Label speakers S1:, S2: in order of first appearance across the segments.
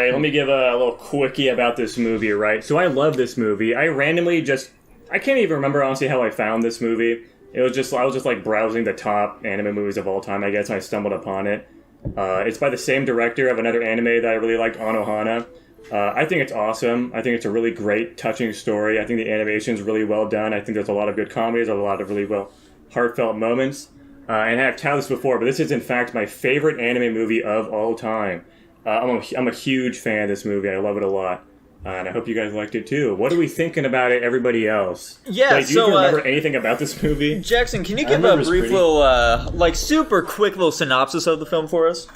S1: right, let me give a little quickie about this movie, right? So I love this movie. I can't even remember, honestly, how I found this movie. I was just like browsing the top anime movies of all time, I guess, and I stumbled upon it. It's by the same director of another anime that I really liked, Anohana. I think it's awesome. I think it's a really great, touching story. I think the animation is really well done. I think there's a lot of good comedies, a lot of really heartfelt moments. And I've touted this before, but this is in fact my favorite anime movie of all time. I'm a huge fan of this movie. I love it a lot. And I hope you guys liked it too. What are we thinking about it, everybody else?
S2: Yeah,
S1: do you remember anything about this movie?
S2: Jackson, can you give a brief little, super quick little synopsis of the film for us?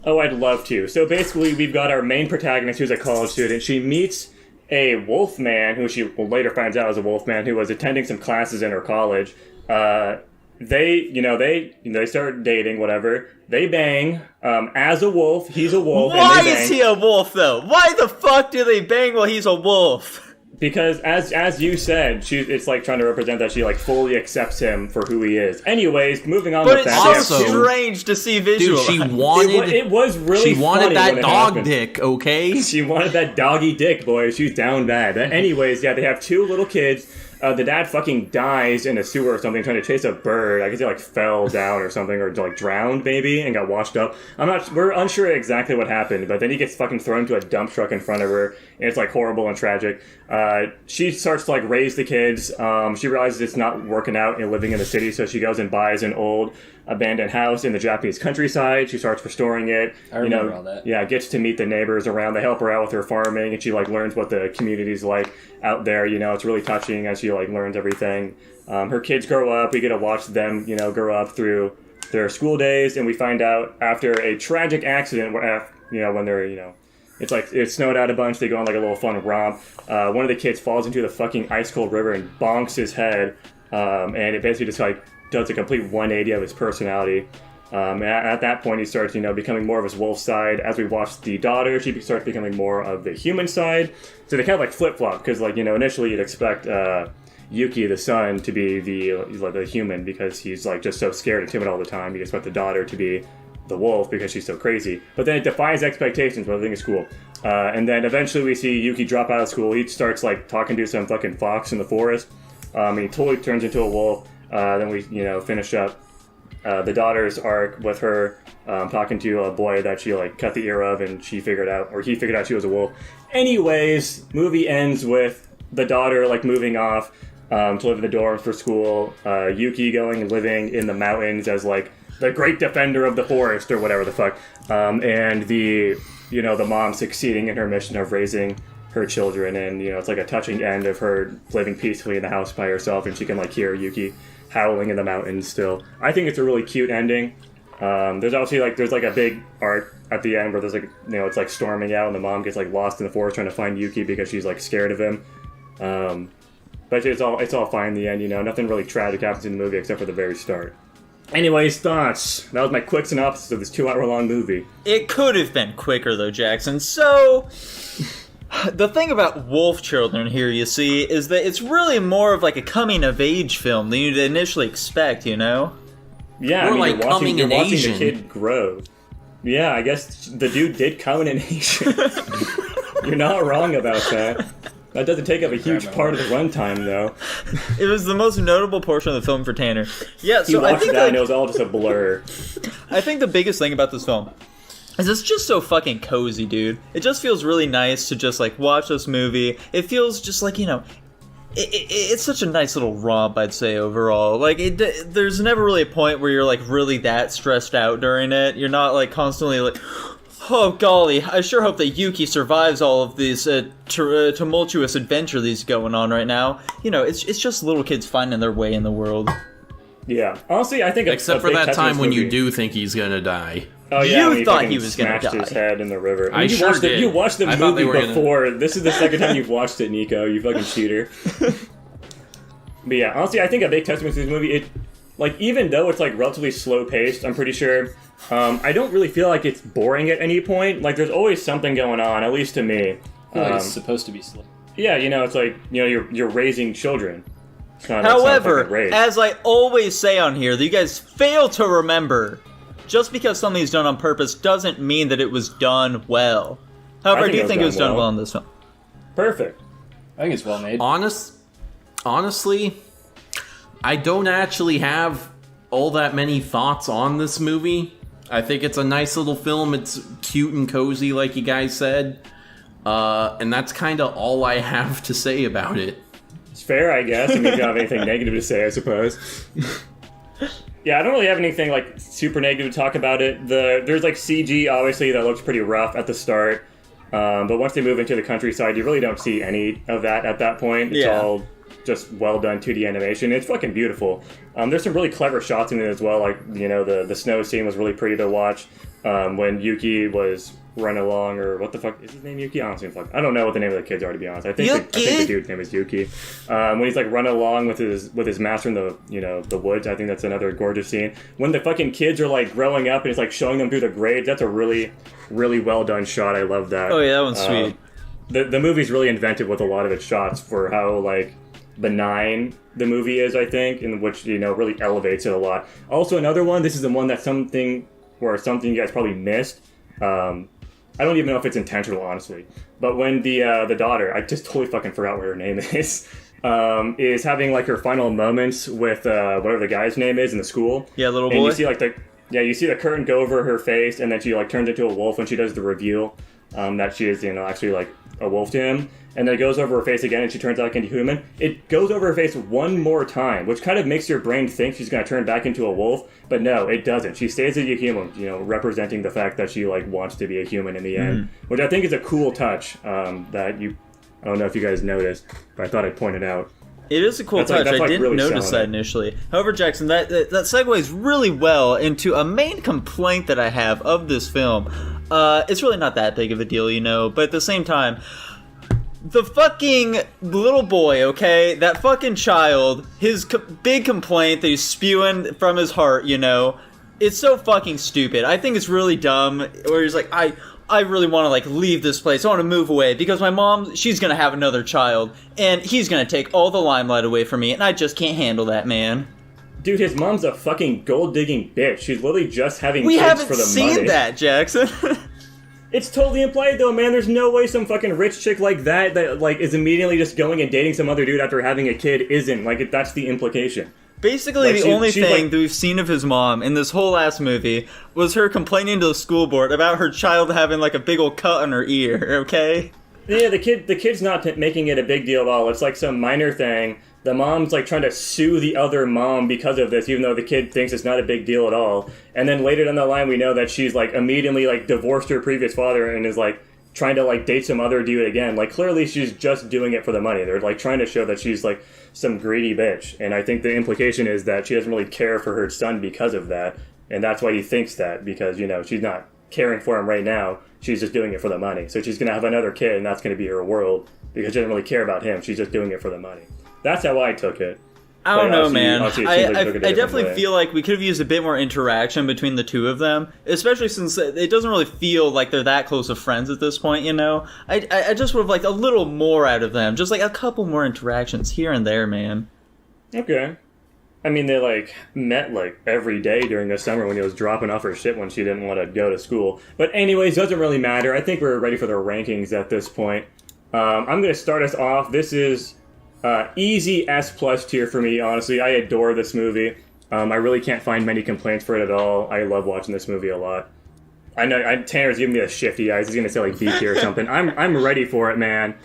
S1: Oh, I'd love to. So basically, we've got our main protagonist who's a college student. She meets a wolf man, who she later finds out is a wolf man, who was attending some classes in her college. They start dating, whatever. They bang. As a wolf, he's a wolf.
S2: Why
S1: and they bang.
S2: is he a wolf, though? Why the fuck do they bang while he's a wolf?
S1: Because, as you said, it's like trying to represent that she like fully accepts him for who he is. Anyways, moving on with that.
S2: But it's so strange to see visual.
S3: Dude, it
S1: was really.
S3: She wanted that dog
S1: happened.
S3: dick, okay?
S1: She wanted that doggy dick, boy. She's down bad. But anyways, yeah, they have two little kids. The dad fucking dies in a sewer or something trying to chase a bird. I guess he like fell down or something, or like drowned maybe and got washed up. We're unsure exactly what happened, but then he gets fucking thrown into a dump truck in front of her, and it's like horrible and tragic. She starts to like raise the kids. She realizes it's not working out and living in the city, so she goes and buys an old abandoned house in the Japanese countryside. She starts restoring it.
S4: I remember all that.
S1: Yeah, gets to meet the neighbors around. They help her out with her farming, and she like learns what the community's like out there. It's really touching as she like learns everything. Her kids grow up. We get to watch them, grow up through their school days, and we find out after a tragic accident, when they're, it's like it snowed out a bunch. They go on like a little fun romp. One of the kids falls into the fucking ice cold river and bonks his head, and it basically just like does a complete 180 of his personality. At that point, he starts, becoming more of his wolf side. As we watch the daughter, she starts becoming more of the human side. So they kind of like flip-flop, because initially you'd expect Yuki, the son, to be the human, because he's like just so scared and timid all the time. You expect the daughter to be the wolf because she's so crazy. But then it defies expectations, but I think it's cool. And then eventually we see Yuki drop out of school. He starts like talking to some fucking fox in the forest. And he totally turns into a wolf. Then we, finish up the daughter's arc with her talking to a boy that she like cut the ear of, and he figured out she was a wolf. Anyways, movie ends with the daughter like moving off to live in the dorms for school. Yuki going and living in the mountains as like the great defender of the forest or whatever the fuck. And the mom succeeding in her mission of raising her children, and it's like a touching end of her living peacefully in the house by herself, and she can like hear Yuki howling in the mountains still. I think it's a really cute ending. There's obviously there's a big arc at the end where there's it's like storming out and the mom gets like lost in the forest trying to find Yuki because she's like scared of him. But it's all fine in the end, nothing really tragic happens in the movie except for the very start. Anyways, thoughts. That was my quick synopsis of this 2-hour-long movie.
S2: It could have been quicker though, Jackson. So the thing about wolf children here, you see, is that it's really more of like a coming-of-age film than you'd initially expect,
S1: Yeah,
S3: More like
S1: you're
S3: coming in
S1: watching
S3: Asian.
S1: the kid grow. Yeah, I guess the dude did come in Asian. You're not wrong about that. That doesn't take up a huge part of the runtime, though.
S2: It was the most notable portion of the film for Tanner. Yeah,
S1: He
S2: so I
S1: watched
S2: think
S1: that and it was all just a blur.
S2: I think the biggest thing about this film is it's just so fucking cozy, dude. It just feels really nice to just like watch this movie. It feels just like, it's such a nice little romp, I'd say, overall. Like, there's never really a point where you're like really that stressed out during it. You're not like constantly like, oh golly, I sure hope that Yuki survives all of these tumultuous adventure that's going on right now. It's just little kids finding their way in the world.
S1: Yeah, honestly, I think
S3: except for that time when you do think he's gonna die.
S1: Oh yeah,
S2: you thought he was gonna die.
S1: Smashed his head in the river.
S3: I sure did.
S1: You watched the
S3: I thought they
S1: movie
S3: were
S1: before. This is the second time you've watched it, Nico. You fucking cheater. But yeah, honestly, I think a big testament to this movie. Even though it's like relatively slow paced, I'm pretty sure. I don't really feel like it's boring at any point. Like there's always something going on, at least to me.
S4: I feel like it's supposed to be slow.
S1: Yeah, it's like you're raising children.
S2: However, as I always say on here, that you guys fail to remember, just because something's done on purpose doesn't mean that it was done well. However, I do think it was done well in this film.
S1: Perfect.
S4: I think it's well made.
S3: Honestly, I don't actually have all that many thoughts on this movie. I think it's a nice little film. It's cute and cozy, like you guys said. And that's kind of all I have to say about it.
S1: It's fair, I guess. I mean, if you don't have anything negative to say, I suppose. Yeah, I don't really have anything like super negative to talk about it. There's like CG, obviously, that looks pretty rough at the start. But once they move into the countryside, you really don't see any of that at that point. It's all just well done 2D animation. It's fucking beautiful. There's some really clever shots in it as well. Like, you know, the snow scene was really pretty to watch. When Yuki was running along, or what the fuck is his name? Yuki? I don't know what the name of the kids are, to be honest. I think the dude's name is Yuki. When he's like running along with his master in the woods, I think that's another gorgeous scene. When the fucking kids are like growing up and it's like showing them through the grades, that's a really, really well done shot. I love that.
S2: Oh yeah, that one's sweet.
S1: The movie's really inventive with a lot of its shots for how like benign the movie is, I think, in which, you know, really elevates it a lot. Also, another one, this is the one that something you guys probably missed. I don't even know if it's intentional, honestly. But when the daughter, I just totally fucking forgot what her name is having like her final moments with whatever the guy's name is in the school.
S2: Yeah, little boy.
S1: And you see like you see the curtain go over her face, and then she like turns into a wolf when she does the reveal that she is, you know, actually like a wolf to him. And then it goes over her face again, and she turns back into human. It goes over her face one more time, which kind of makes your brain think she's going to turn back into a wolf. But no, it doesn't. She stays as a human, you know, representing the fact that she, like, wants to be a human in the end. Which I think is a cool touch that I don't know if you guys noticed, but I thought I'd point it out.
S2: It is a cool touch. I didn't really notice that initially. However, Jackson, that segues really well into a main complaint that I have of this film. It's really not that big of a deal, you know, but at the same time, the fucking little boy, okay? That fucking child, his big complaint that he's spewing from his heart, you know? It's so fucking stupid. I think it's really dumb, where he's like, I really want to, like, leave this place. I want to move away, because my mom, she's gonna have another child, and he's gonna take all the limelight away from me, and I just can't handle that, man.
S1: Dude, his mom's a fucking gold-digging bitch. She's literally just having kids for the money.
S2: We haven't seen that, Jackson.
S1: It's totally implied, though, man. There's no way some fucking rich chick like that, like, is immediately just going and dating some other dude after having a kid isn't. Like, that's the implication.
S2: Basically, like, the only thing that we've seen of his mom in this whole last movie was her complaining to the school board about her child having, like, a big old cut on her ear, okay?
S1: Yeah, the kid's not making it a big deal at all. It's like some minor thing. The mom's, like, trying to sue the other mom because of this, even though the kid thinks it's not a big deal at all. And then later down the line, we know that she's, like, immediately, like, divorced her previous father and is, like, trying to, like, date some other dude again. Like, clearly she's just doing it for the money. They're, like, trying to show that she's, like, some greedy bitch. And I think the implication is that she doesn't really care for her son because of that. And that's why he thinks that, because, you know, she's not caring for him right now. She's just doing it for the money. So she's going to have another kid, and that's going to be her world, because she doesn't really care about him. She's just doing it for the money. That's how I took it.
S2: I don't know, man. I definitely feel like we could have used a bit more interaction between the two of them, especially since it doesn't really feel like they're that close of friends at this point, you know? I just would have liked a little more out of them. Just like a couple more interactions here and there, man.
S1: Okay. I mean, they, like, met, like, every day during the summer when he was dropping off her shit when she didn't want to go to school. But anyways, doesn't really matter. I think we're ready for the rankings at this point. I'm going to start us off. This is easy S+ tier for me, honestly. I adore this movie. I really can't find many complaints for it at all. I love watching this movie a lot. I know Tanner's giving me a shifty eyes. He's going to say, like, B tier or something. I'm ready for it, man.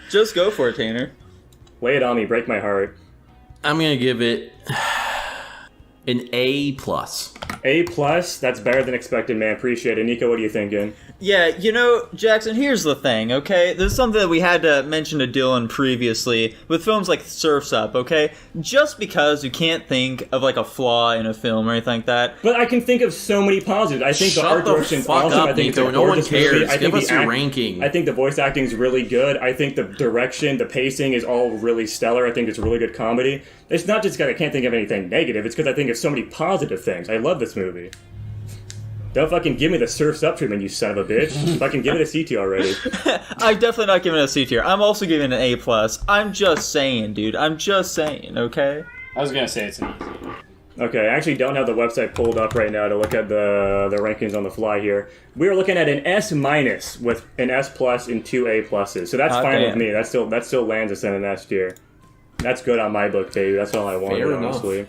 S2: Just go for it, Tanner.
S1: Lay it on me. Break my heart.
S3: I'm going to give it an A+.
S1: A+? That's better than expected, man. Appreciate it. Nico, what are you thinking?
S2: Yeah, you know, Jackson, here's the thing, okay? There's something that we had to mention to Dylan previously with films like Surf's Up, okay? Just because you can't think of, like, a flaw in a film or anything like that.
S1: But I can think of so many positives. I think the art direction's awesome. I think
S3: Nico. No one cares. Give us your ranking.
S1: I think the voice acting's really good. I think the direction, the pacing is all really stellar. I think it's really good comedy. It's not just because I can't think of anything negative. It's because I think of so many positive things. I love this movie. Don't fucking give me the Surf's Up treatment, you son of a bitch. Fucking give it a C tier already.
S2: I'm definitely not giving it a C tier. I'm also giving it an A+. I'm just saying, dude. I'm just saying, okay?
S4: I was gonna say it's an easy.
S1: Okay, I actually don't have the website pulled up right now to look at the rankings on the fly here. We are looking at an S- with an S plus and 2 A pluses. So that's fine with me. That still lands us in an S tier. That's good on my book, baby. That's all I wanted, honestly.